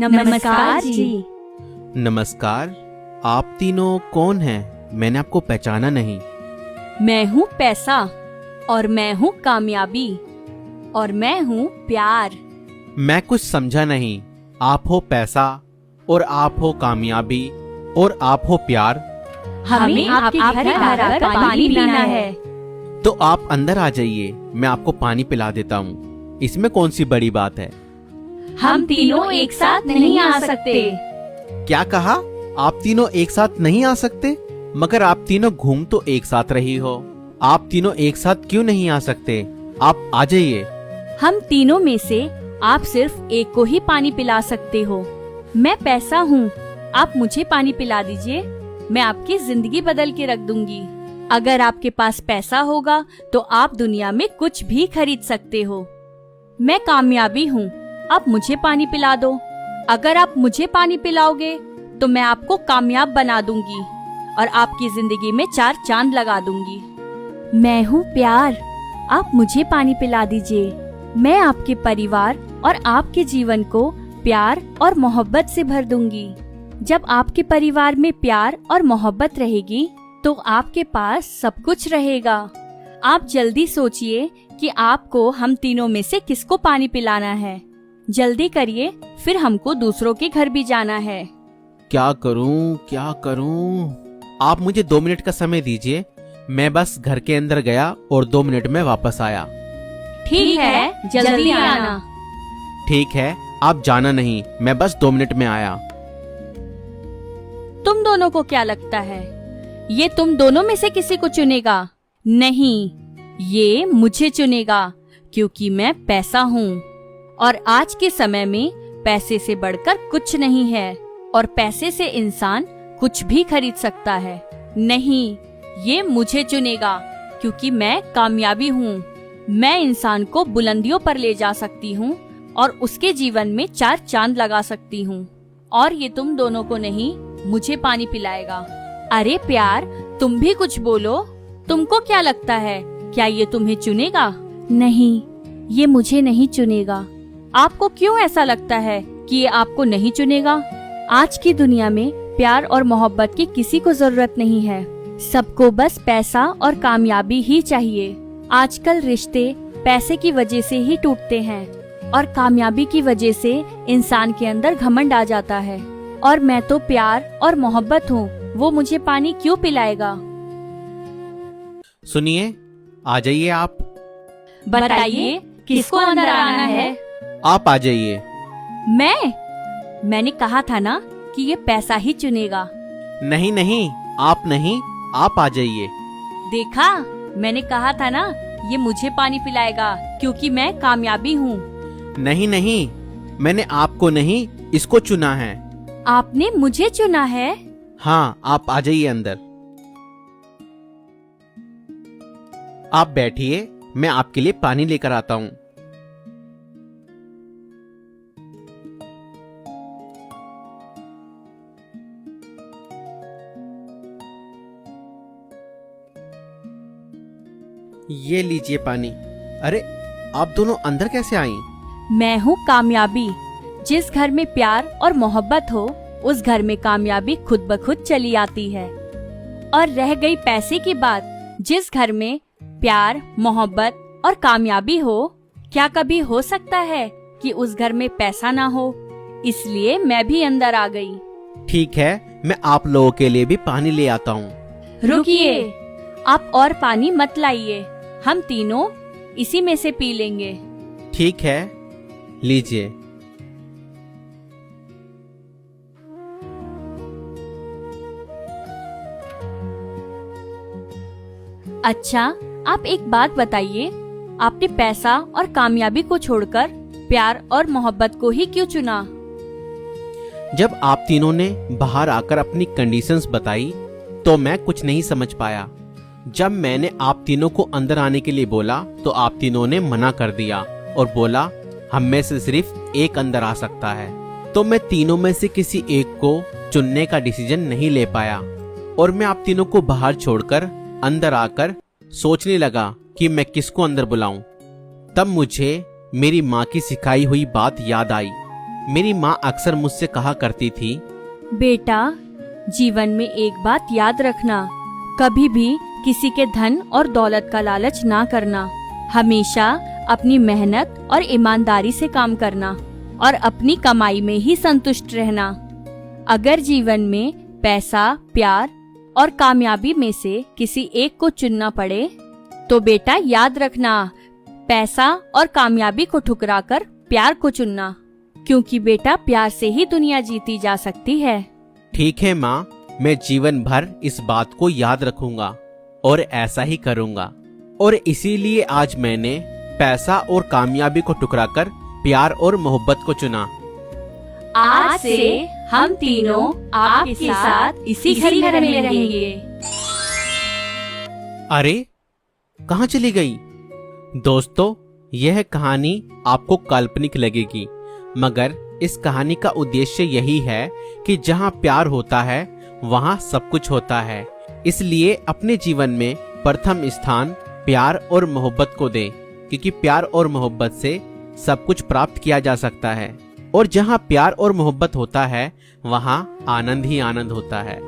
नमस्कार जी। नमस्कार। आप तीनों कौन हैं? मैंने आपको पहचाना नहीं। मैं हूँ पैसा, और मैं हूँ कामयाबी, और मैं हूँ प्यार। मैं कुछ समझा नहीं। आप हो पैसा, और आप हो कामयाबी, और आप हो प्यार। हमें आपके घर आकर पानी पीना है। तो आप अंदर आ जाइए, मैं आपको पानी पिला देता हूँ। इसमें कौन सी बड़ी बात है? हम तीनों एक साथ नहीं आ सकते। क्या कहा? आप तीनों एक साथ नहीं आ सकते? मगर आप तीनों घूम तो एक साथ रही हो। आप तीनों एक साथ क्यों नहीं आ सकते? आप आ जाइए। हम तीनों में से आप सिर्फ एक को ही पानी पिला सकते हो। मैं पैसा हूँ, आप मुझे पानी पिला दीजिए। मैं आपकी जिंदगी बदल के रख दूंगी। अगर आपके पास पैसा होगा तो आप दुनिया में कुछ भी खरीद सकते हो। मैं कामयाबी हूँ, आप मुझे पानी पिला दो। अगर आप मुझे पानी पिलाओगे तो मैं आपको कामयाब बना दूंगी और आपकी जिंदगी में 4 चांद लगा दूंगी। मैं हूँ प्यार, आप मुझे पानी पिला दीजिए। मैं आपके परिवार और आपके जीवन को प्यार और मोहब्बत से भर दूंगी। जब आपके परिवार में प्यार और मोहब्बत रहेगी तो आपके पास सब कुछ रहेगा। आप जल्दी सोचिए कि आपको हम तीनों में से किसको पानी पिलाना है। जल्दी करिए, फिर हमको दूसरों के घर भी जाना है। क्या करूं, क्या करूं? आप मुझे 2 मिनट का समय दीजिए। मैं बस घर के अंदर गया और 2 मिनट में वापस आया। ठीक है, जल्दी आना। ठीक है, आप जाना नहीं, मैं बस 2 मिनट में आया। तुम दोनों को क्या लगता है, ये तुम दोनों में से किसी को चुनेगा? नहीं, ये मुझे चुनेगा, क्योंकि मैं पैसा हूँ। और आज के समय में पैसे से बढ़कर कुछ नहीं है, और पैसे से इंसान कुछ भी खरीद सकता है। नहीं, ये मुझे चुनेगा, क्योंकि मैं कामयाबी हूँ। मैं इंसान को बुलंदियों पर ले जा सकती हूँ और उसके जीवन में 4 चांद लगा सकती हूँ। और ये तुम दोनों को नहीं, मुझे पानी पिलाएगा। अरे प्यार, तुम भी कुछ बोलो। तुमको क्या लगता है, क्या ये तुम्हें चुनेगा? नहीं, ये मुझे नहीं चुनेगा। आपको क्यों ऐसा लगता है कि ये आपको नहीं चुनेगा? आज की दुनिया में प्यार और मोहब्बत की किसी को जरूरत नहीं है। सबको बस पैसा और कामयाबी ही चाहिए। आजकल रिश्ते पैसे की वजह से ही टूटते हैं, और कामयाबी की वजह से इंसान के अंदर घमंड आ जाता है। और मैं तो प्यार और मोहब्बत हूँ, वो मुझे पानी क्यों पिलाएगा? सुनिए, आ जाइए आप। बताइए, किसको अंदर आना है? आप आ जाइए। मैंने कहा था ना कि ये पैसा ही चुनेगा। नहीं नहीं, आप नहीं, आप आ जाइए। देखा, मैंने कहा था ना, ये मुझे पानी पिलाएगा, क्योंकि मैं कामयाबी हूँ। नहीं नहीं, मैंने आपको नहीं, इसको चुना है। आपने मुझे चुना है? हाँ, आप आ जाइए अंदर। आप बैठिए, मैं आपके लिए पानी लेकर आता हूँ। ये लीजिए पानी। अरे, आप दोनों अंदर कैसे आई? मैं हूँ कामयाबी। जिस घर में प्यार और मोहब्बत हो, उस घर में कामयाबी खुद ब खुद चली आती है। और रह गई पैसे की बात, जिस घर में प्यार, मोहब्बत और कामयाबी हो, क्या कभी हो सकता है कि उस घर में पैसा ना हो? इसलिए मैं भी अंदर आ गई। ठीक है, मैं आप लोगों के लिए भी पानी ले आता हूँ। रुकिए, आप और पानी मत लाइए। हम तीनों इसी में से पी लेंगे। ठीक है, लीजिए। अच्छा, आप एक बात बताइए, आपने पैसा और कामयाबी को छोड़कर प्यार और मोहब्बत को ही क्यों चुना? जब आप तीनों ने बाहर आकर अपनी कंडीशंस बताई तो मैं कुछ नहीं समझ पाया। जब मैंने आप तीनों को अंदर आने के लिए बोला तो आप तीनों ने मना कर दिया और बोला हम में से सिर्फ एक अंदर आ सकता है। तो मैं तीनों में से किसी एक को चुनने का डिसीजन नहीं ले पाया और मैं आप तीनों को बाहर छोड़कर अंदर आकर सोचने लगा कि मैं किसको अंदर बुलाऊं। तब मुझे मेरी माँ की सिखाई हुई बात याद आई मेरी माँ अक्सर मुझसे कहा करती थी, बेटा, जीवन में एक बात याद रखना, कभी भी किसी के धन और दौलत का लालच ना करना। हमेशा अपनी मेहनत और ईमानदारी से काम करना और अपनी कमाई में ही संतुष्ट रहना। अगर जीवन में पैसा, प्यार और कामयाबी में से किसी एक को चुनना पड़े तो बेटा याद रखना, पैसा और कामयाबी को ठुकराकर प्यार को चुनना, क्योंकि बेटा प्यार से ही दुनिया जीती जा सकती है। ठीक है माँ, मैं जीवन भर इस बात को याद रखूंगा और ऐसा ही करूंगा। और इसीलिए आज मैंने पैसा और कामयाबी को ठुकराकर प्यार और मोहब्बत को चुना। आज से हम तीनों आपके साथ इसी घर में रहेंगे। अरे, कहाँ चली गई? दोस्तों, यह कहानी आपको काल्पनिक लगेगी, मगर इस कहानी का उद्देश्य यही है कि जहाँ प्यार होता है वहाँ सब कुछ होता है। इसलिए अपने जीवन में प्रथम स्थान प्यार और मोहब्बत को दें, क्योंकि प्यार और मोहब्बत से सब कुछ प्राप्त किया जा सकता है। और जहाँ प्यार और मोहब्बत होता है वहाँ आनंद ही आनंद होता है।